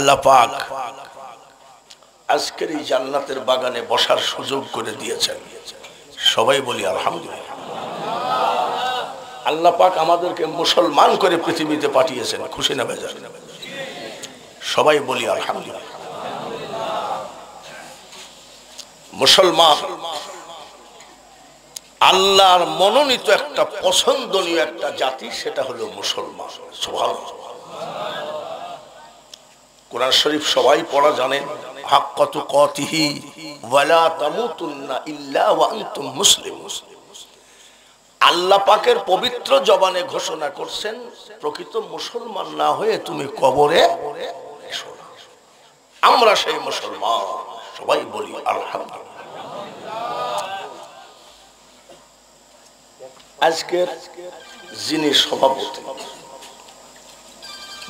আল্লাহ পাক আজকের এই জান্নাতের বাগানে বসার সুযোগ করে দিয়েছেন। সবাই বলি আলহামদুলিল্লাহ। আল্লাহ পাক আমাদেরকে মুসলমান করে পৃথিবীতে পাঠিয়েছেন, খুশি না বেজার? সবাই বলি আলহামদুলিল্লাহ। মুসলমান আল্লাহর মনোনীত একটা পছন্দনীয় একটা জাতি, সেটা হলো মুসলমান। সুবহানাল্লাহ। কোরআন শরীফ সবাই পড়া জানেন, হাক্কা তুকাতিহি ওয়ালা তামুতুন্না ইল্লা ওয়া আনতুম মুসলিমুন। আল্লাহ পাকের পবিত্র জবানে ঘোষণা করছেন, প্রকৃত মুসলমান না হয়ে তুমি কবরে এসো না। আমরা সেই মুসলমান, সবাই বলি আলহামদুলিল্লাহ। আজকের যিনি সভাপতি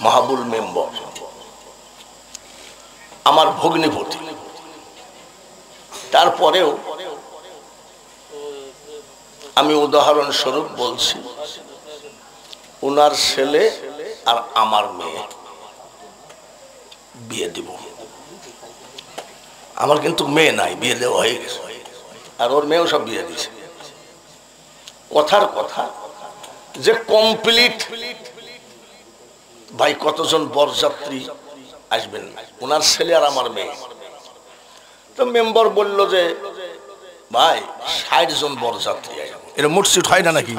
মাহবুল মেম্বার, আমার ভগ্নিপতি, তারপরেও আমি উদাহরণস্বরূপ বলছি, ওনার ছেলে আর আমার মেয়ে বিয়ে দিব। আমার কিন্তু মেয়ে নাই, বিয়ে দেওয়া হয়ে গেছে, আর ওর মেয়েও সব বিয়ে দিয়েছে। কথার কথা যে কমপ্লিট ভাই, কতজন বরযাত্রী আসবেন? ওনার ছেলে আর আমার মেয়ে। তো মেম্বার বলল যে ভাই ৬০ জন বরযাত্রী, এটা মুটসুট হয় না নাকি?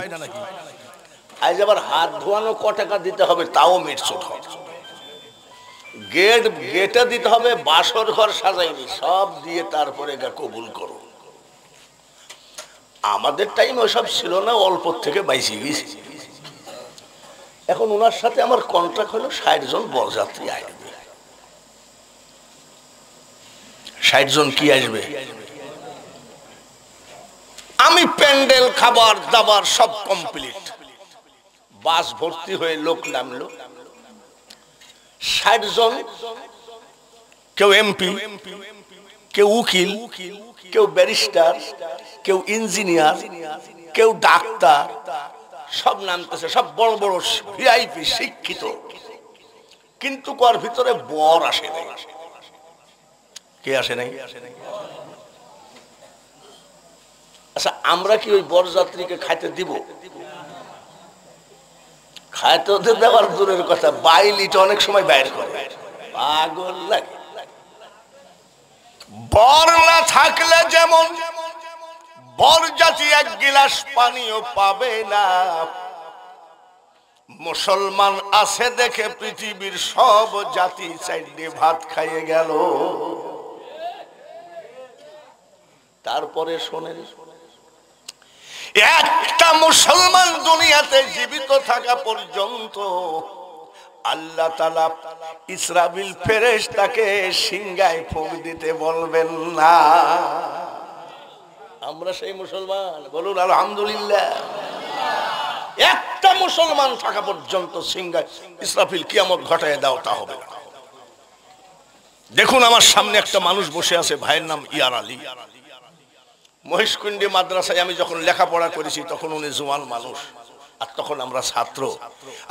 আজ আবার হাত ধোয়ানো ক টাকা দিতে হবে, তাও মিটসুট হয়। গেটে দিতে হবে, বাসর ঘর সাজাইনি, সব দিয়ে তারপরে কবুল করো। আমাদের টাইম ওসব ছিল না, অল্প থেকে বাইসে গেছি। এখন ওনার সাথে আমার কন্ট্রাক্ট হলো ৬০ জন বরযাত্রী আসবে। ৬০ জন কি আসবে? আমি প্যান্ডেল, খাবার দাবার সব কমপ্লিট, বাস ভর্তি হয়ে লোক নামলো। ৬০ জন, কেউ এমপি, কেউ উকিল, কেউ ব্যারিস্টার, কেউ ইঞ্জিনিয়ার, কেউ ডাক্তার, সব নামতেছে, সব বড় বড় ভিআইপি শিক্ষিত। কিন্তু কার ভিতরে বর আসে নাই। কে আসে নাই? আচ্ছা, আমরা কি ওই বরযাত্রীকে খাইতে দিব? খাইতে দেওয়ার দূরের কথা, বাইলিটা অনেক সময় বাইর করে, পাগল লাগে। বর না থাকলে যেমন বরযাত্রী এক গিলাস পানিও পাবে না, মুসলমান আছে দেখে পৃথিবীর সব জাতি চাইলে ভাত খাইয়ে গেল। তারপরে শোনেন, একটা মুসলমান দুনিয়াতে জীবিত থাকা পর্যন্ত আল্লাহ তাআলা ইসরাফিল ফেরেশতাকে সিংহায় ফুঁক দিতে বলবেন না। আমরা সেই মুসলমান, বলুন আলহামদুলিল্লাহ। একটা মুসলমান থাকা পর্যন্ত সিংহায় ইসরাফিল কিয়ামত ঘটায় দাও, তা হবে না। দেখুন আমার সামনে একটা মানুষ বসে আছে, ভাইয়ের নাম ইয়ার আলী। মহিষকুণ্ডী মাদ্রাসায় আমি যখন লেখাপড়া করেছি তখন উনি জোয়ান মানুষ, আর তখন আমরা ছাত্র।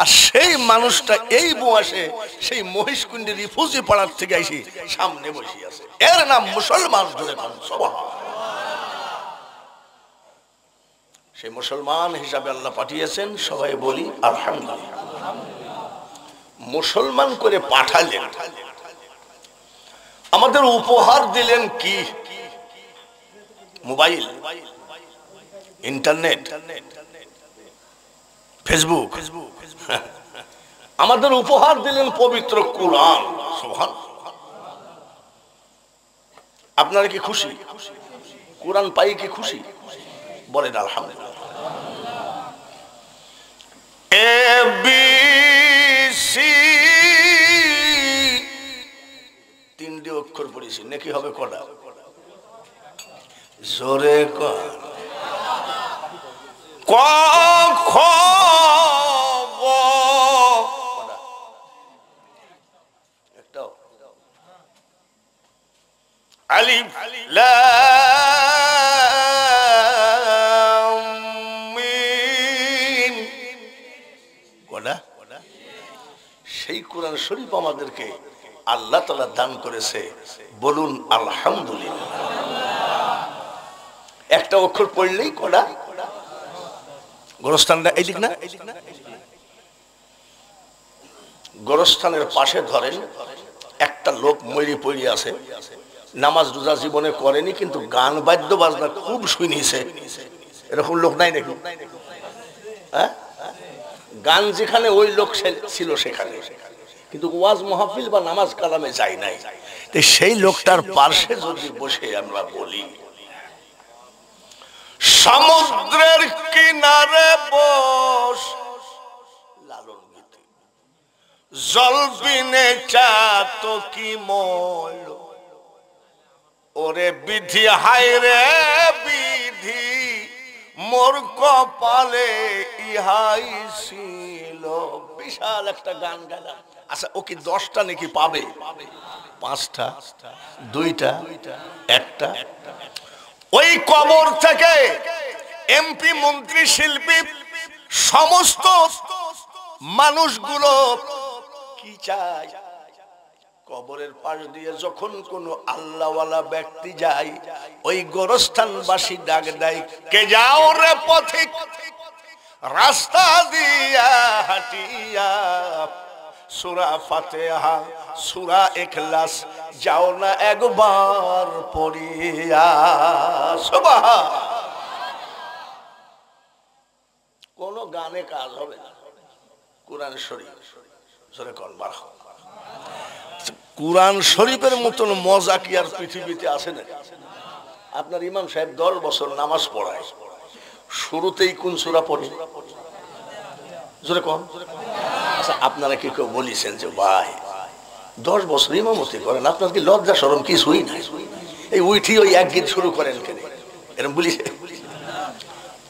আর সেই মানুষটা এই বয়সে সেই মহিষকুণ্ডী রিফিউজি পাড়ার থেকে এসে সামনে বসে আছে। এর নাম মুসলমান। সেই মুসলমান হিসাবে আল্লাহ পাঠিয়েছেন, সবাই বলি আলহামদুলিল্লাহ। মুসলমান করে পাঠালেন, আমাদের উপহার দিলেন কি? Mobile, internet, Facebook. আমাদের উপহার দিলেন পবিত্র কোরআন। সুবহানাল্লাহ। আপনারা কি খুশি? কোরআন পাই কি খুশি? বলেন আলহামদুলিল্লাহ। ABC 3টি অক্ষর পড়েছি, নাকি হবে কটা? জোরে কর। ক খ গ, একটাও। আলিফ লাম মিম, কটা? সেই কোরআন শরীফ আমাদেরকে আল্লাহ তাআলা দান করেছে, বলুন আলহামদুলিল্লাহ। একটা অক্ষর পড়লেই কটা গোরস্থানটা এইদিক না, গোরস্থানের পাশে ধরেন একটা লোক মরি পড়ি আছে, নামাজ রোজা জীবনে করেনি কিন্তু গান বাদ্য বাজনা খুব শুনিছে, এরকম লোক নাই নাকি? হ্যাঁ, গান যেখানে ওই লোক ছিল সেখানে, কিন্তু ওয়াজ মাহফিল বা নামাজ কালামে যায় নাই। সেই লোকটার পাশে যদি বসে আমরা বলি সমুদ্রের কিনারে বস, লালন গীতি, জল বিনে চা তো কি মল, ওরে বিধি হায় রে বিধি মোর কপালে ইহাই ছিল। বিশাল একটা গান গাইলাম। আচ্ছা, ও কি 10টা নাকি পাবে? 5টা, 2টা, 1টা? ওই কবর থেকে এমপি, মন্ত্রী, শিল্পী সমস্ত মানুষগুলো কি চায়? কবরের পাশ দিয়ে যখন কোন আল্লাহওয়ালা ব্যক্তি যায়, ওই গোরস্থানবাসী ডাক দেয়, কে যাও রে পথিক রাস্তা দিয়া হাটিয়া, সূরা ফাতিহা সূরা ইখলাস যাও না একবার পড়িয়া। সুবহান। কোন গানে কাজ হবে না, কোরআন শরীফ জোরে কোন মারহাবা। কোরআন শরীফের মতন মজা কি আর পৃথিবীতে আছে না? আপনার ইমাম সাহেব 10 বছর নামাজ পড়ায়, শুরুতেই কোন সূরা পড়ে? জোরে কোন? আচ্ছা, আপনারা কি কেউ বলেছেন যে ভাই 10 বছর ইমামতি করেন, আপনার কি লজ্জা শরম কিছুই নাই? এই উঠি ওই এক গীত শুরু করেন কেন? এরকম বলিছে?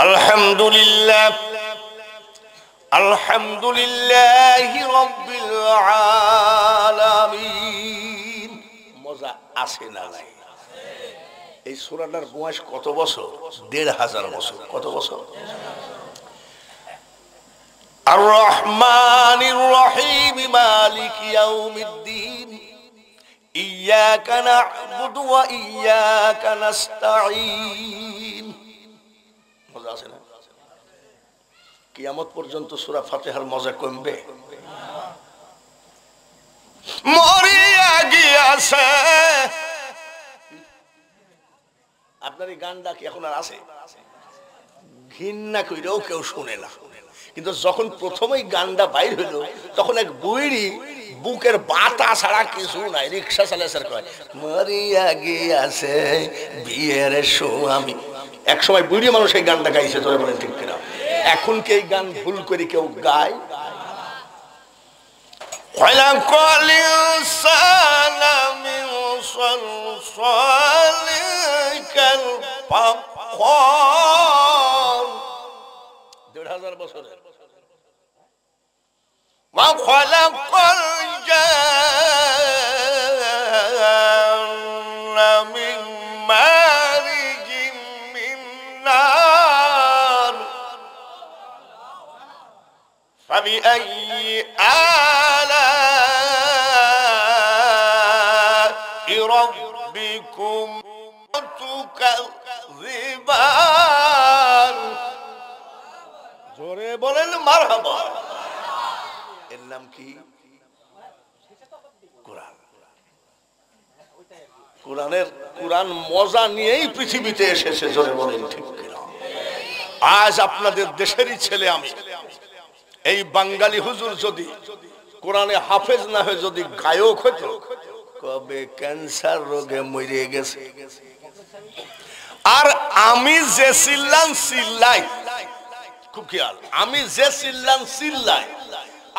আলহামদুলিল্লাহ আলহামদুলিল্লাহি রাব্বিল আলামিন। মজা আছে না নাই? এই সূরাটার বয়স কত বছর? 1500 বছর। কত বছর? আর রহমানির রহিম মালিকি ইয়াউমিদ্দিন ইয়্যাকা না'বুদু ওয়া ইয়্যাকা নাস্তাঈন। মজা আছে না? কিয়ামত পর্যন্ত সূরা ফাতিহার মজা কমবে? মরিয়া গিয়াছে। আপনার এই গানটা কি এখন আর আছে? ঘৃণা কইরেও কেউ শুনে না, কিন্তু যখন প্রথমেই গানটা বাইর হইল তখন এক বুড়ি বুকের বাতা ছাড়া কিছু নাই, রিক্সা চালাইছে, কয় মরিয়া গিয়াছে বিয়ের স্বামী। এক সময় বুড়ি মানুষ এই গানটা গাইছে, তোরা বলেন ঠিক কিনা? এখন কি এই গান ভুল করে কেউ গায়? খলাকাল ইনসানা মিন সালসালিন কাল ফাখর। 1500 বছরের। ওয়া খলাকাল জান্না মিন মারিজিন মিন নার। فبأي آلاء ربكم تكذبان। জোরে বলেন মারহাবা। এর নাম কি? কোরআন। কোরআন মজা নিয়েই পৃথিবীতে এসেছে, জোরে বলেন ঠিক কিনা? আজ আপনাদের দেশেরই ছেলে আমি, এই বাঙালি হুজুর যদি কোরআনে হাফেজ না হয়ে যদি গায়ক হতো, কবে ক্যান্সার রোগে মরে গেছে। আর আমি যে চিল্লাই, খুব খেয়াল, আমি যে চিল্লাই,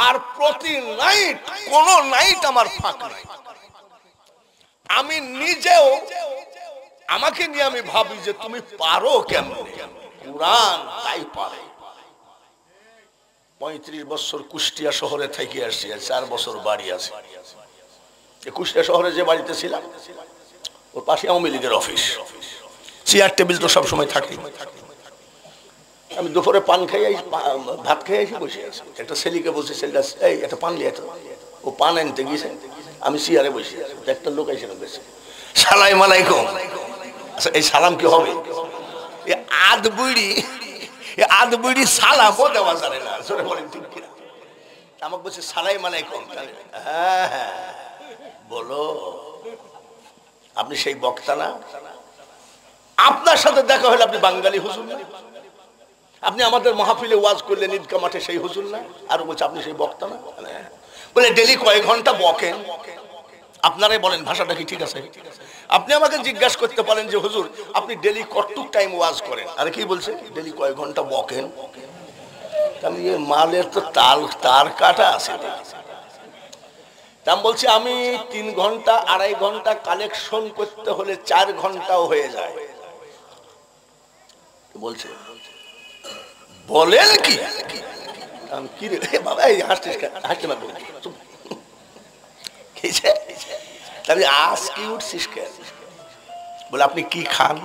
আর প্রতি নাইট কোন নাইট আমার ফাঁকা নাই। আমি নিজেও আমাকে নিয়ে আমি ভাবি যে তুমি পারো কেমন? কোরআন তাই পারে। 35 বছর কুষ্টিয়া শহরে থেকে আসছি, 4 বছর বাড়ি আছে। কুষ্টিয়া শহরে যে বাড়িতে ছিলাম ওর পাশে আওয়ামী লীগের অফিস, চেয়ার টেবিল তো সবসময় থাকে। আমি দুপুরে পান খাই, ভাত খাই এসে বসে আছি। একটা ছেলেকে বলছি, ছেলেটা এই একটা পান লিয়ে, ও পান আনতে গিয়েছে, আমি চেয়ারে বসে আছি, একটা লোক এসে গেছে, সালাম আলাইকুম। আচ্ছা এই সালাম কি হবে? আধ বুড়ি সালামও দেওয়া যাবে না, জোরে বলেন ঠিক কিনা? আমাকে বলছে সালাম আলাইকুম। হ্যাঁ হ্যাঁ বলো, আপনি সেই বক্তা না? আপনার সাথে দেখা হলে আপনি বাঙালি হুজুর না? আপনি আমাদের মাহফিলে ওয়াজ করলেন ঈদগা মাঠে, সেই হুজুর না? আর বলছে আপনি সেই বক্তা না? বলে ডেলি কয়েক ঘন্টা বকেন, আপনারাই বলেন ভাষাটা কি ঠিক আছে? আপনি আমাকে জিজ্ঞাসা করতে পারেন যে হুজুর আপনি ডেলি কতটুক টাইম ওয়াজ করেন, আরে কি বলছে ডেলি কয়েক ঘন্টা বকেন। আমি মালের তো তার কাটা আছে। আমি বলছি আমি 3 ঘন্টা 2.5 ঘন্টা কালেকশন করতে হলে 4 ঘন্টাও হয়ে যায়। বলছে বলেন কি? আমি কি রে বাবা, এই হাসতে না তাহলে আজ কি উঠছিস কেন? বলে আপনি কি খান?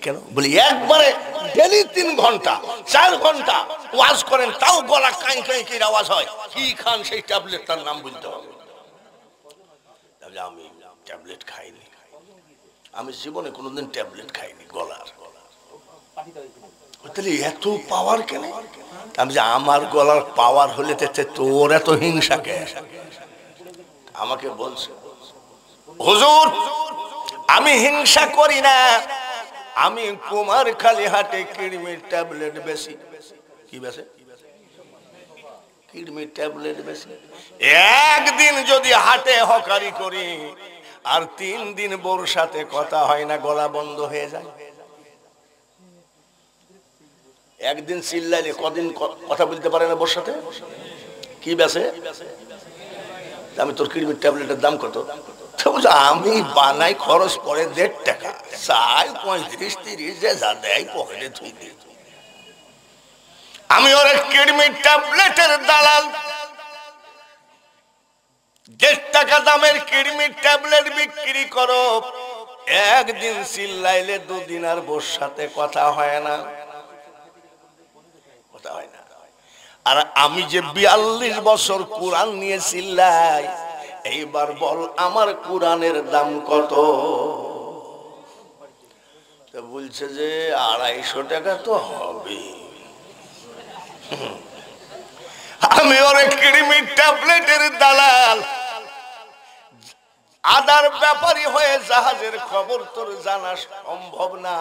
কেন? বলি একবারে ডেলি 3 ঘন্টা 4 ঘন্টা ওয়াজ করেন, তাও গলা কাই কাই কি আওয়াজ হয়। কি খান সেই ট্যাবলেটটার নাম বলতে হবে। তাহলে আমি ট্যাবলেট খাইনি, আমি জীবনে কোনোদিন ট্যাবলেট খাইনি গলার। তাহলে এত পাওয়ার কেন? আমি যে আমার গলার পাওয়ার হলে তোর এত হিংসা কে? আমাকে বলছে হুজুর আমি হিংসা করি না, আমি কুমারখালী হাটে কিডনির ট্যাবলেট বেশি। কি বেশি? কিডনির ট্যাবলেট বেশি। একদিন যদি হাটে হকারি করি আর 3 দিন বোর সাথে কথা হয় না, গলা বন্ধ হয়ে যায়। একদিন চিল্লাইলে কদিন কথা বলতে পারে না বোর সাথে। কি বেশে? আমি তোর কিডনির ট্যাবলেটের দাম কত? আমি বানাই খরচ করে 1.5 টাকা, চাই 35-30 যে যা দেয় পকেটে থুই দিই। আমি ওর কিডনির ট্যাবলেটের দালাল। 1.5 টাকা দামের কিডনির ট্যাবলেট বিক্রি করো, একদিন চিল্লাইলে 2 দিন আর বোর সাথে কথা হয় না, কথা হয় না। আর আমি যে 42 বছর কোরআন নিয়ে চিল্লাই, এইবার বল আমার কোরআনের দাম কত? তো বলছে যে 250 টাকা তো হবে। আমি ওর কিডনির ট্যাবলেটের দালাল, আদার ব্যাপারী হয়ে জাহাজের খবর তোর জানা সম্ভব না।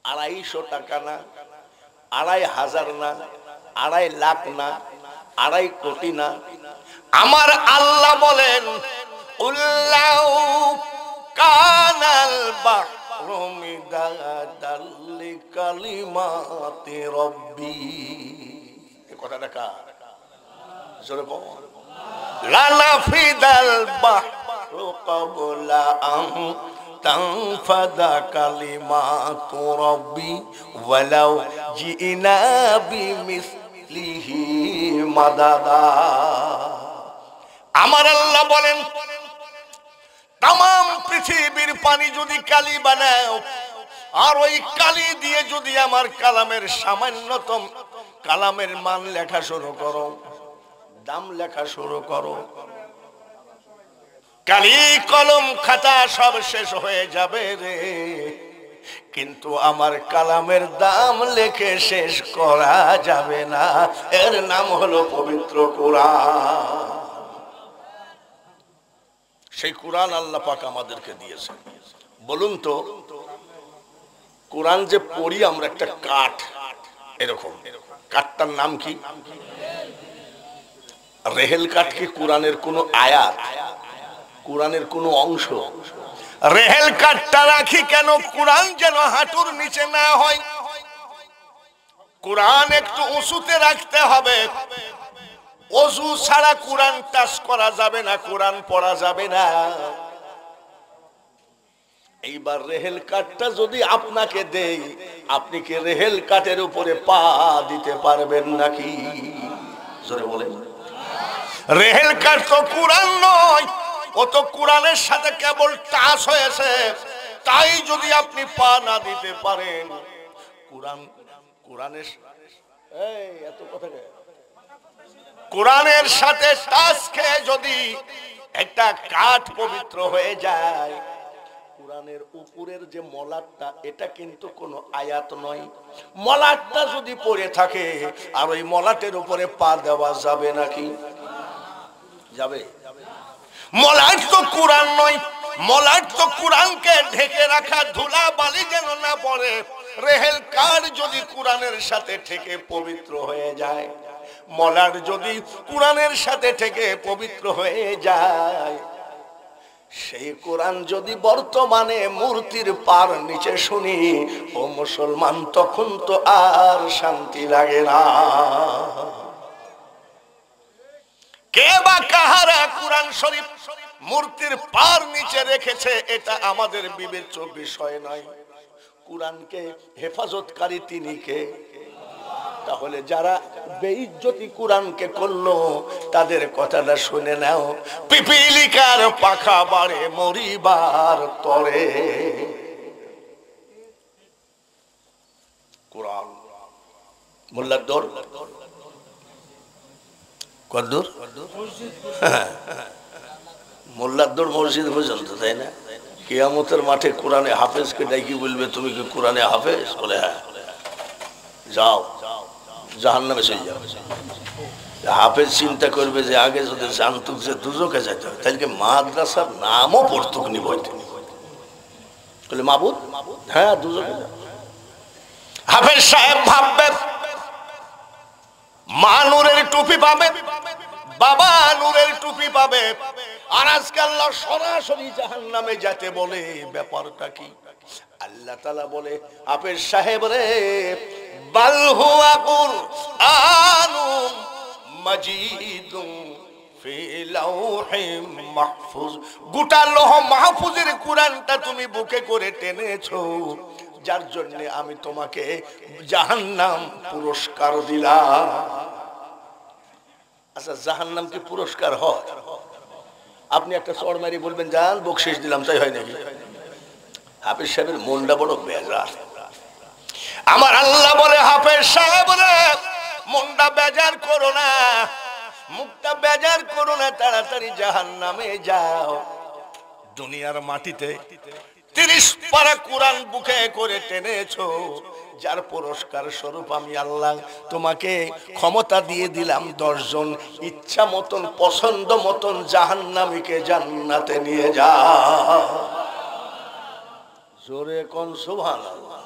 250 টাকা না, 2,500 না, 2.5 লাখ না, 2.5 কোটি না। আমার আল্লাহ বলেন উল্লাউ কানাল বাহরু মিদাদাল লিকালিমাতি রাব্বি। এই কথাটা কার? জোরে বল। লানাফিদাল বাহরু ক্বাবলা আন তানফাদা কালিমাতু রাব্বি ওয়ালাউ জিনা বিমিসলিহি মাদাদা। আমার আল্লাহ বলেন তাম পৃথিবীর পানি যদি কালি বানাও, আর ওই কালি দিয়ে যদি আমার কালামের সামান্যতম কালামের মান লেখা শুরু করো, দাম লেখা শুরু করো, কালি কলম খাতা সব শেষ হয়ে যাবে রে, কিন্তু আমার কালামের দাম লেখে শেষ করা যাবে না। এর নাম হলো পবিত্র কোরআন। সেই কোরআন আল্লাহ পাক আমাদেরকে দিয়েছেন। বলুন তো কোরআন যে পড়ি আমরা, একটা কাঠ এরকম, কাঠটার নাম কি? রেহেল কাঠ কি কোরআনের কোনো আয়াত, কোরআনের কোনো অংশ? রেহেল কাঠটা রাখি কেন? কোরআন যেন হাঁটুর নিচে না হয়। কোরআন একটু উঁচুতে রাখতে হবে। ওযু ছাড়া কোরআন টাচ করা যাবে না, কোরআন পড়া যাবে না। এইবার রেহেল কাঠটা যদি আপনাকে দেই, আপনি কি রেহেল কাঠের উপরে পা দিতে পারবেন নাকি? জোরে বলেন। রেহেল কাঠ তো কোরআন নয়, ও তো কোরআনের সাথে কেবল টাচ হয়েছে। তাই যদি আপনি পা না দিতে পারেন, কোরআনের এই এত কথা কোরআনের সাথে টাচ খেয়ে যদি একটা কাঠ পবিত্র হয়ে যায়, কোরআনের উপরের যে মলাটটা এটা কিন্তু কোনো আয়াত নয়, মলাটটা যদি পড়ে থাকে আর ওই মলাটের উপরে পা দেওয়া যাবে নাকি? যাবে? মলাট তো কোরআন নয়, মলাট তো কোরআনকে ঢেকে রাখা, ধুলা বালি যেন না পড়ে। রেহেল কার যদি কোরআনের সাথে ঠেকে পবিত্র হয়ে যায়, মলাট যদি কোরআনের সাথে ঠেকে পবিত্র হয়ে যায়, সেই কোরআন যদি বর্তমানে মূর্তির পার নিচে শুনি, ও মুসলমান, তখন তো আর শান্তি লাগে না। কে বা কাহারা কোরআন শরীফ মূর্তির পার নিচে রেখেছে এটা আমাদের বিবেচ্য বিষয় নয়। কোরআনকে হেফাজতকারী তিনি কে? তাহলে যারা বেইজ্জতি কোরআনকে করলো তাদের কথাটা শুনে নাও। পিপিলিকার পাখা বাড়ে মরিবার তরে। কোরআন মোল্লার দৌর কদ্দুর? মোল্লার দৌর মসজিদ পর্যন্ত, তাই না? কিয়ামতের মাঠে কোরআনে হাফেজকে ডাকি বলবে, তুমি কি কোরআনে হাফেজ? বলে হ্যাঁ। যাও, জাহান্নামে চলে যাও। হাফেজ চিন্তা করবে যে আগে যদি জানতুক যে দুজকে যেতে হয়, তাহলে মাদ্রাসার নামও পড়তুক নি বইতে। বলে মাবুদ, হ্যাঁ দুজকে যাও। হাফেজ সাহেব ভাববে মা নূরের টুপি পাবে, বাবা নূরের টুপি পাবে, আর আজকে আল্লাহ সরাসরি জাহান্নামে যেতে বলে। ব্যাপারটা কি? আল্লাহ তাআলা বলে, হাফেজ সাহেব রে, বাল হুয়া কুরআনুম মাজিদুম ফি লাউহিম মাহফুজ। গোটা লৌহ মাহফুজের কোরআনটা তুমি বুকে করে টেনেছো, যার জন্য আমি তোমাকে জাহান্নাম পুরস্কার দিলাম। আচ্ছা, জাহান্নাম কি পুরস্কার হয়? আপনি একটা চড় মারি বলবেন জান বকশিশ দিলাম, তাই হয় নাকি? হাফেজ সাহেবের মনটা বড় বেজার। আমার আল্লাহ বলে, হাফেজ সাহেব রে, মনটা বেজার করো না, মুখটা বেজার করো না, তাড়াতাড়ি জাহান্নামে যাও। দুনিয়ার মাটিতে 30 পারা কোরআন বুকে করে টেনেছো, যার পুরস্কার স্বরূপ আমি আল্লাহ তোমাকে ক্ষমতা দিয়ে দিলাম 10 জন ইচ্ছা মতন পছন্দ মতন জাহান্নামীকে জান্নাতে নিয়ে যাও। জোরে কোন সুবহানাল্লাহ।